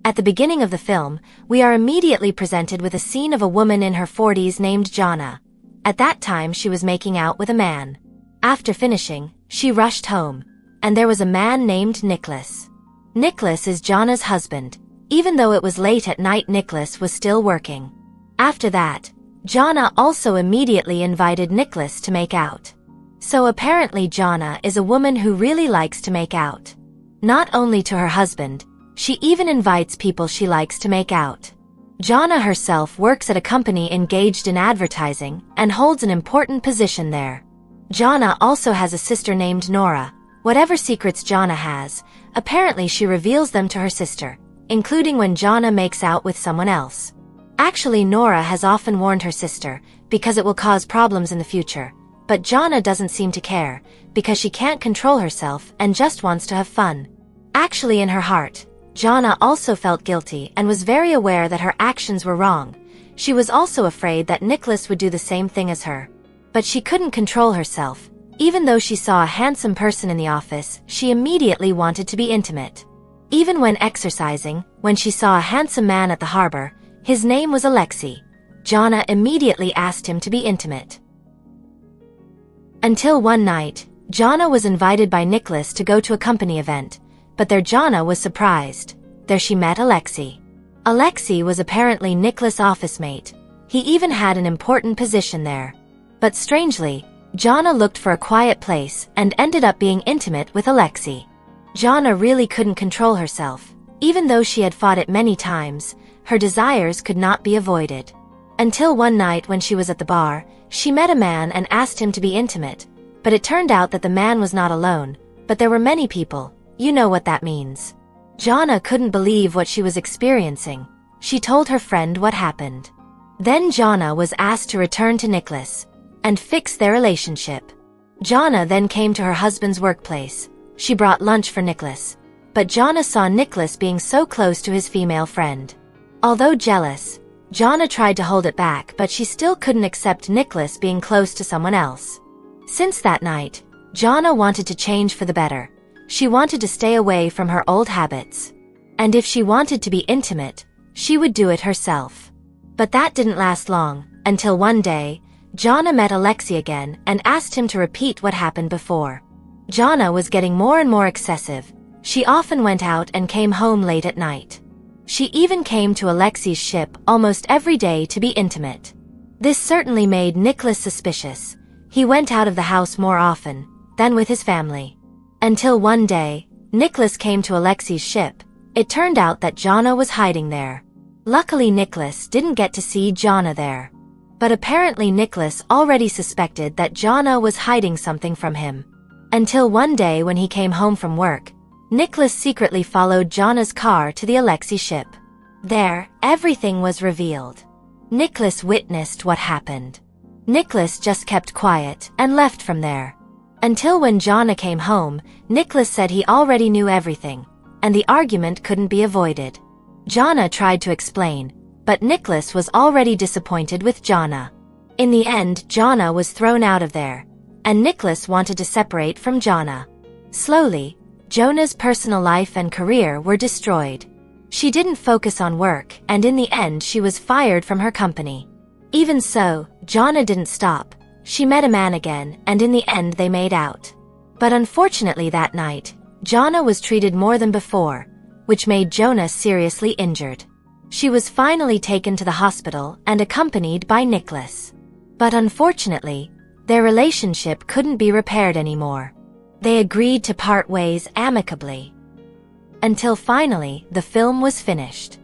At the beginning of the film, we are immediately presented with a scene of a woman in her 40s named Jana. At that time she was making out with a man. After finishing, she rushed home. And there was a man named Nicholas. Nicholas is Jana's husband. Even though it was late at night, Nicholas was still working. After that, Jana also immediately invited Nicholas to make out. So apparently Jana is a woman who really likes to make out. Not only to her husband, she even invites people she likes to make out. Jana herself works at a company engaged in advertising and holds an important position there. Jana also has a sister named Nora. Whatever secrets Jana has, apparently she reveals them to her sister, including when Jana makes out with someone else. Actually, Nora has often warned her sister because it will cause problems in the future, but Jana doesn't seem to care because she can't control herself and just wants to have fun. Actually, in her heart, Jana also felt guilty and was very aware that her actions were wrong. She was also afraid that Nicholas would do the same thing as her. But she couldn't control herself. Even though she saw a handsome person in the office, she immediately wanted to be intimate. Even when exercising, when she saw a handsome man at the harbor, his name was Alexei, Jana immediately asked him to be intimate. Until one night, Jana was invited by Nicholas to go to a company event, but there Jana was surprised. There she met Alexei. Alexei was apparently Nicholas' office mate. He even had an important position there. But strangely, Jana looked for a quiet place and ended up being intimate with Alexei. Jana really couldn't control herself. Even though she had fought it many times, her desires could not be avoided. Until one night when she was at the bar, she met a man and asked him to be intimate. But it turned out that the man was not alone, but there were many people. You know what that means. Jana couldn't believe what she was experiencing. She told her friend what happened. Then Jana was asked to return to Nicholas and fix their relationship. Jana then came to her husband's workplace. She brought lunch for Nicholas. But Jana saw Nicholas being so close to his female friend. Although jealous, Jana tried to hold it back, but she still couldn't accept Nicholas being close to someone else. Since that night, Jana wanted to change for the better. She wanted to stay away from her old habits. And if she wanted to be intimate, she would do it herself. But that didn't last long, until one day, Jana met Alexei again and asked him to repeat what happened before. Jana was getting more and more excessive. She often went out and came home late at night. She even came to Alexei's ship almost every day to be intimate. This certainly made Nicholas suspicious. He went out of the house more often than with his family. Until one day, Nicholas came to Alexei's ship. It turned out that Jana was hiding there. Luckily, Nicholas didn't get to see Jana there. But apparently Nicholas already suspected that Jana was hiding something from him. Until one day when he came home from work, Nicholas secretly followed Jana's car to the Alexei ship. There, everything was revealed. Nicholas witnessed what happened. Nicholas just kept quiet and left from there. Until when Jana came home, Nicholas said he already knew everything, and the argument couldn't be avoided. Jana tried to explain, but Nicholas was already disappointed with Jana. In the end, Jana was thrown out of there, and Nicholas wanted to separate from Jana. Slowly, Jana's personal life and career were destroyed. She didn't focus on work, and in the end she was fired from her company. Even so, Jana didn't stop. She met a man again, and in the end they made out. But unfortunately that night, Jana was treated more than before, which made Jana seriously injured. She was finally taken to the hospital and accompanied by Nicholas. But unfortunately, their relationship couldn't be repaired anymore. They agreed to part ways amicably. Until finally, the film was finished.